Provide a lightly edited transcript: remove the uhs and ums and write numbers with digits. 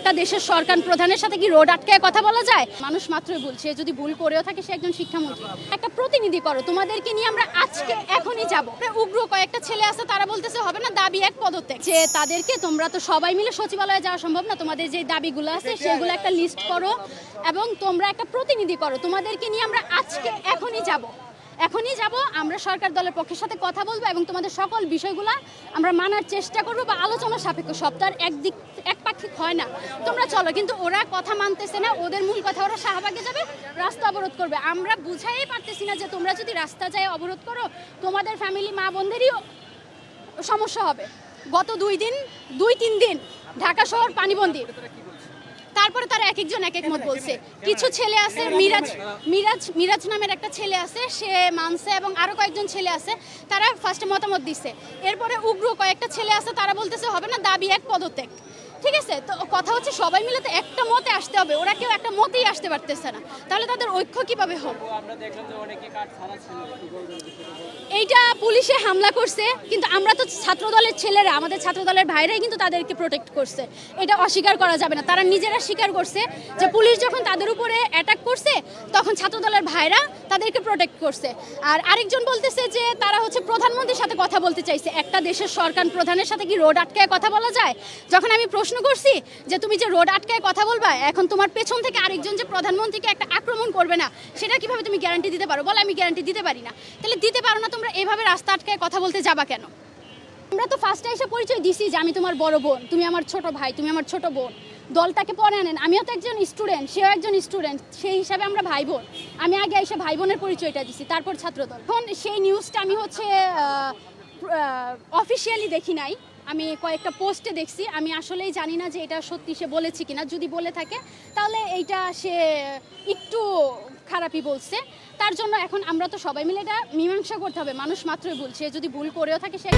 একটা দেশের সরকার প্রধানের সাথে কি রোড আটকায় কথা বলা যায়? মানুষ মাত্রই ভুল, সে যদি ভুল করেও থাকে সে একজন শিক্ষামন্ত্রী। একটা প্রতিনিধি করো, তোমাদেরকে নিয়ে আমরা আজকে এখনই যাব। উগ্র কয়েকটা ছেলে আছে, তারা বলতেছে হবে না, দাবি এক পদত্যাগ, যে তাদেরকে তোমরা তো সবাই মিলে সচিবালয়ে যাওয়া সম্ভব না, তোমাদের যে দাবিগুলো আছে সেগুলো একটা লিস্ট করো এবং তোমরা একটা প্রতিনিধি করো, তোমাদেরকে নিয়ে আমরা আজকে এখনই যাব। আমরা সরকার দলের পক্ষের সাথে কথা বলবো এবং তোমাদের সকল বিষয়গুলো আমরা মানার চেষ্টা করবো বা আলোচনা সাপেক্ষ, সপ্তাহের একপাক্ষিক হয় না। তোমরা চলো, কিন্তু ওরা কথা মানতেছে না, ওদের মূল কথা ওরা শাহবাগে যাবে, রাস্তা অবরোধ করবে। আমরা বুঝাই পারতেছি না যে তোমরা যদি রাস্তা যায় অবরোধ করো তোমাদের ফ্যামিলি মা বোনদেরই সমস্যা হবে। গত 2-3 দিন ঢাকা শহর পানিবন্দী, তারপরে তারা এক একজন এক এক মত বলছে। কিছু ছেলে আছে, মিরাজ নামের একটা ছেলে আছে, সে মানছে এবং আরো কয়েকজন ছেলে আছে, তারা ফার্স্টে মতামত দিচ্ছে। এরপরে উগ্র কয়েকটা ছেলে আছে, তারা বলতেছে হবে না, দাবি এক পদত্যাগ। ঠিক আছে, তো কথা হচ্ছে সবাই মিলে তো একটা মতে আসতে হবে, ওরা কেউ একটা মতেই আসতে পারতেছে না, তাহলে তাদের ঐক্য কিভাবে হবে? এইটা পুলিশে হামলা করছে, কিন্তু আমরা তো ছাত্রদলের ছেলেরা, আমাদের ছাত্রদলের ভাইরাই কিন্তু তাদেরকে প্রোটেক্ট করছে, এটা অস্বীকার করা যাবে না। তারা নিজেরা স্বীকার করছে যে পুলিশ যখন তাদের উপরে অ্যাটাক করছে তখন ছাত্রদলের ভাইরা তাদেরকে প্রোটেক্ট করছে। আর আরেকজন বলতেছে যে তারা হচ্ছে প্রধানমন্ত্রীর সাথে কথা বলতে চাইছে। একটা দেশের সরকার প্রধানের সাথে কি রোড আটকায় কথা বলা যায়? যখন আমি প্রশ্ন করছি যে তুমি যে রোড আটকায় কথা বলবা, এখন তোমার পেছন থেকে আরেকজন যে প্রধানমন্ত্রীকে একটা আক্রমণ করবে না, সেটা কিভাবে তুমি গ্যারান্টি দিতে পারো? বলে আমি গ্যারান্টি দিতে পারি না। তাহলে দিতে পারো না, তোমরা এভাবে রাস্তা আটকায় কথা বলতে যাবা কেন? আমরা তো ফার্স্টে এসে পরিচয় দিছি যে আমি তোমার বড় বোন, তুমি আমার ছোট ভাই, তুমি আমার ছোট বোন। দলটাকে পরে আনেন, আমিও তো একজন স্টুডেন্ট, সেও একজন স্টুডেন্ট, সেই হিসাবে আমরা ভাই বোন। আমি আগে এসে ভাই বোনের পরিচয়টা দিছি, তারপর ছাত্রদল। এখন সেই নিউজটা আমি হচ্ছে অফিসিয়ালি দেখি নাই, আমি কয়েকটা পোস্টে দেখছি। আমি আসলেই জানি না যে এটা সত্যি সে বলেছে কিনা, যদি বলে থাকে তাহলে এইটা সে একটু খারাপই বলছে। তার জন্য এখন আমরা তো সবাই মিলে এটা মীমাংসা করতে হবে, মানুষ মাত্রই ভুল, সে যদি ভুল করেও থাকে সে